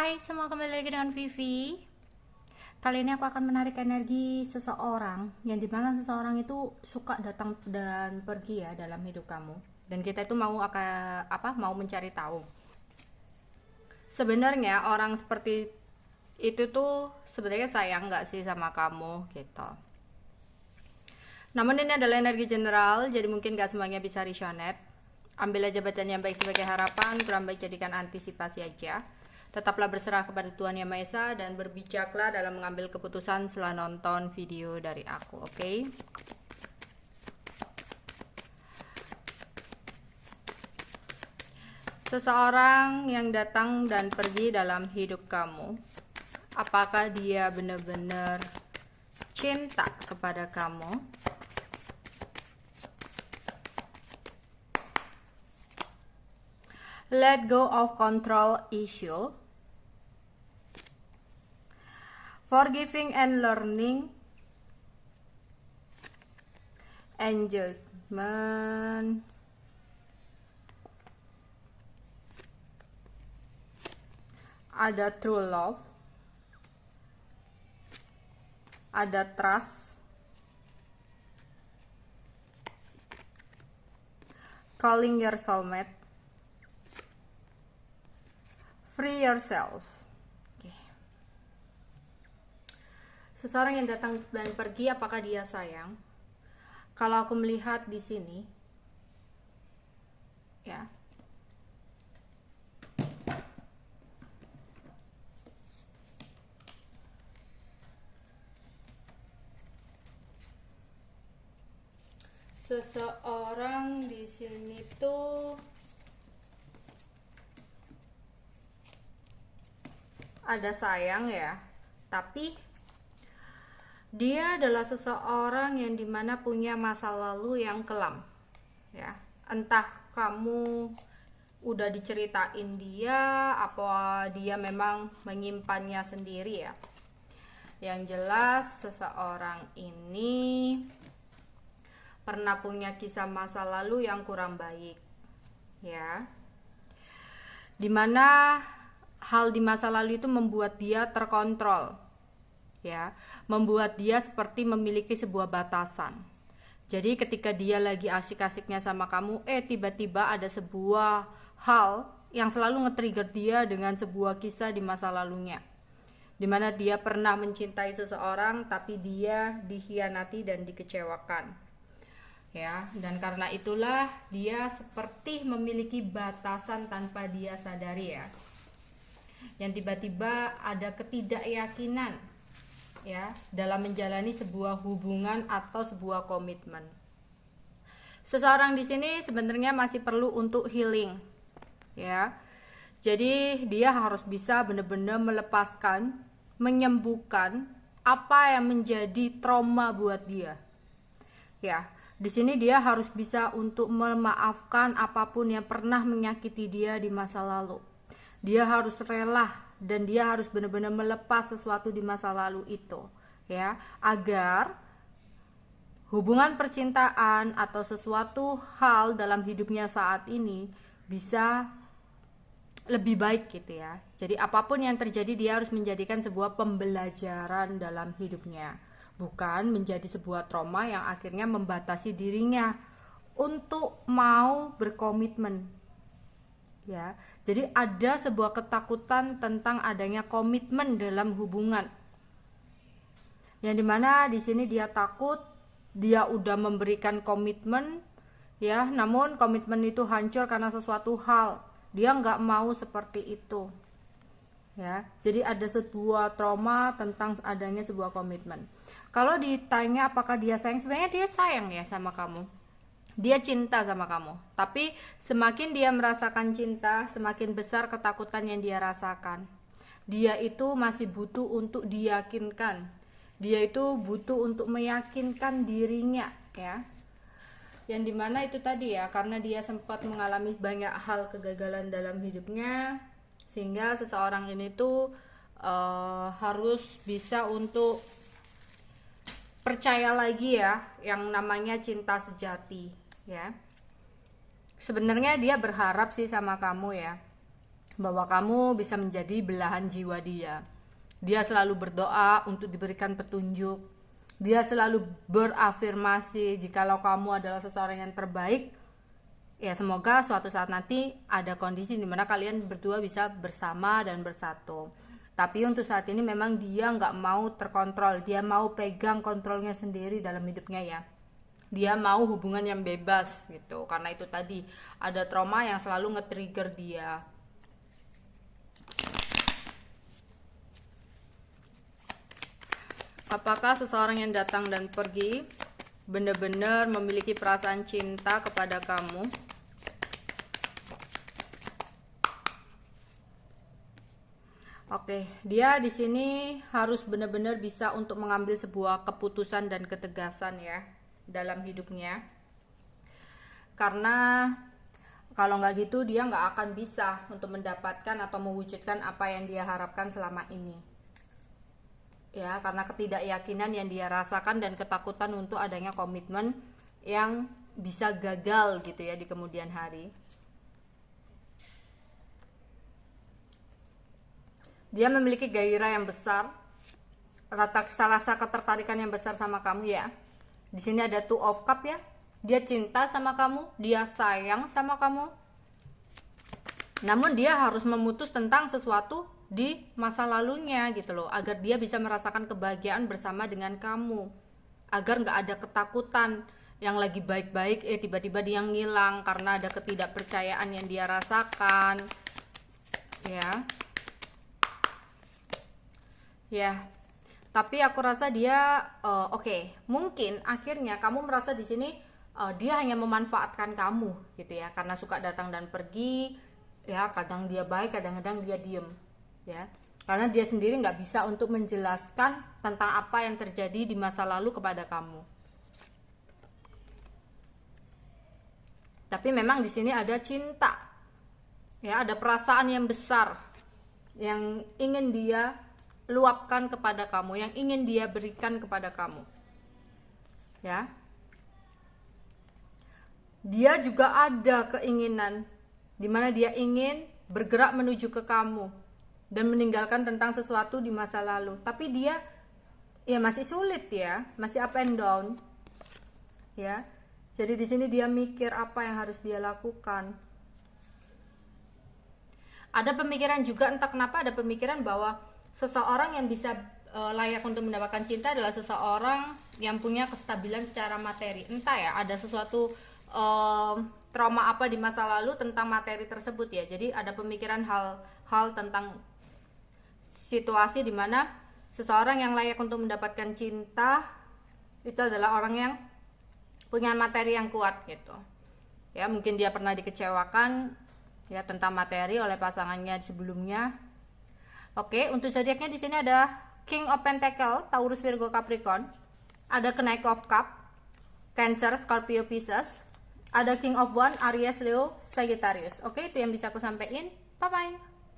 Hai semua, kembali lagi dengan Vivi. Kali ini aku akan menarik energi seseorang yang dimana seseorang itu suka datang dan pergi ya dalam hidup kamu. Dan kita itu mau mencari tahu. Sebenarnya orang seperti itu tuh sebenarnya sayang nggak sih sama kamu gitu. Namun ini adalah energi general, jadi mungkin nggak semuanya bisa resonate. Ambil aja bacaan yang baik sebagai harapan, kurang baik jadikan antisipasi aja. Tetaplah berserah kepada Tuhan Yang Maha Esa dan berbijaklah dalam mengambil keputusan setelah nonton video dari aku, oke? Seseorang yang datang dan pergi dalam hidup kamu, apakah dia benar-benar cinta kepada kamu? Let go of control issue. Forgiving and learning. Adjustment. Ada true love. Ada trust. Calling your soulmate. Free yourself. Seseorang yang datang dan pergi, apakah dia sayang? Kalau aku melihat di sini, ya, seseorang di sini tuh ada sayang ya, tapi dia adalah seseorang yang dimana punya masa lalu yang kelam ya. Entah kamu udah diceritain dia, apa dia memang menyimpannya sendiri ya. Yang jelas seseorang ini pernah punya kisah masa lalu yang kurang baik ya, dimana hal di masa lalu itu membuat dia terkontrol ya, membuat dia seperti memiliki sebuah batasan. Jadi ketika dia lagi asik-asiknya sama kamu, tiba-tiba ada sebuah hal yang selalu nge-trigger dia dengan sebuah kisah di masa lalunya, dimana dia pernah mencintai seseorang tapi dia dikhianati dan dikecewakan ya. Dan karena itulah dia seperti memiliki batasan tanpa dia sadari ya, yang tiba-tiba ada ketidakyakinan ya dalam menjalani sebuah hubungan atau sebuah komitmen. Seseorang di sini sebenarnya masih perlu untuk healing ya. Jadi dia harus bisa benar-benar melepaskan, menyembuhkan apa yang menjadi trauma buat dia. Ya, di sini dia harus bisa untuk memaafkan apapun yang pernah menyakiti dia di masa lalu. Dia harus rela dan dia harus benar-benar melepas sesuatu di masa lalu itu ya, agar hubungan percintaan atau sesuatu hal dalam hidupnya saat ini bisa lebih baik gitu ya. Jadi apapun yang terjadi dia harus menjadikan sebuah pembelajaran dalam hidupnya, bukan menjadi sebuah trauma yang akhirnya membatasi dirinya untuk mau berkomitmen ya. Jadi ada sebuah ketakutan tentang adanya komitmen dalam hubungan, yang dimana di sini dia takut dia udah memberikan komitmen ya, namun komitmen itu hancur karena sesuatu hal. Dia nggak mau seperti itu ya. Jadi ada sebuah trauma tentang adanya sebuah komitmen. Kalau ditanya apakah dia sayang, sebenarnya dia sayang ya sama kamu. Dia cinta sama kamu, tapi semakin dia merasakan cinta, semakin besar ketakutan yang dia rasakan. Dia itu masih butuh untuk diyakinkan. Dia itu butuh untuk meyakinkan dirinya ya. Yang dimana itu tadi ya, karena dia sempat mengalami banyak hal kegagalan dalam hidupnya, sehingga seseorang ini tuh harus bisa untuk percaya lagi ya yang namanya cinta sejati ya. Sebenarnya dia berharap sih sama kamu ya, bahwa kamu bisa menjadi belahan jiwa dia. Dia selalu berdoa untuk diberikan petunjuk. Dia selalu berafirmasi jikalau kamu adalah seseorang yang terbaik. Ya, semoga suatu saat nanti ada kondisi di mana kalian berdua bisa bersama dan bersatu. Tapi untuk saat ini memang dia nggak mau terkontrol. Dia mau pegang kontrolnya sendiri dalam hidupnya ya. Dia mau hubungan yang bebas gitu. Karena itu tadi ada trauma yang selalu nge-trigger dia. Apakah seseorang yang datang dan pergi benar-benar memiliki perasaan cinta kepada kamu? Oke, dia di sini harus benar-benar bisa untuk mengambil sebuah keputusan dan ketegasan ya dalam hidupnya. Karena kalau nggak gitu dia nggak akan bisa untuk mendapatkan atau mewujudkan apa yang dia harapkan selama ini. Ya, karena ketidakyakinan yang dia rasakan dan ketakutan untuk adanya komitmen yang bisa gagal gitu ya di kemudian hari. Dia memiliki gairah yang besar, rasa ketertarikan yang besar sama kamu ya. Di sini ada Two of Cup ya. Dia cinta sama kamu, dia sayang sama kamu. Namun dia harus memutus tentang sesuatu di masa lalunya gitu loh, agar dia bisa merasakan kebahagiaan bersama dengan kamu, agar nggak ada ketakutan yang lagi baik-baik tiba-tiba dia ngilang karena ada ketidakpercayaan yang dia rasakan ya. Tapi aku rasa dia oke. Mungkin akhirnya kamu merasa di sini dia hanya memanfaatkan kamu gitu ya, karena suka datang dan pergi ya, kadang dia baik, kadang-kadang dia diem ya, karena dia sendiri nggak bisa untuk menjelaskan tentang apa yang terjadi di masa lalu kepada kamu. Tapi memang di sini ada cinta ya, ada perasaan yang besar yang ingin dia luapkan kepada kamu, yang ingin dia berikan kepada kamu ya. Dia juga ada keinginan dimana dia ingin bergerak menuju ke kamu dan meninggalkan tentang sesuatu di masa lalu, tapi dia ya masih sulit ya, masih up and down ya. Jadi di sini dia mikir apa yang harus dia lakukan. Ada pemikiran juga, entah kenapa ada pemikiran bahwa seseorang yang bisa layak untuk mendapatkan cinta adalah seseorang yang punya kestabilan secara materi. Entah ya, ada sesuatu trauma apa di masa lalu tentang materi tersebut ya. Jadi ada pemikiran hal tentang situasi di mana seseorang yang layak untuk mendapatkan cinta itu adalah orang yang punya materi yang kuat gitu ya. Mungkin dia pernah dikecewakan ya tentang materi oleh pasangannya sebelumnya. Oke, untuk zodiaknya di sini ada King of Pentacle, Taurus, Virgo, Capricorn. Ada Knight of Cup, Cancer, Scorpio, Pisces. Ada King of Wands, Aries, Leo, Sagittarius. Oke, itu yang bisa aku sampaikan. Bye bye.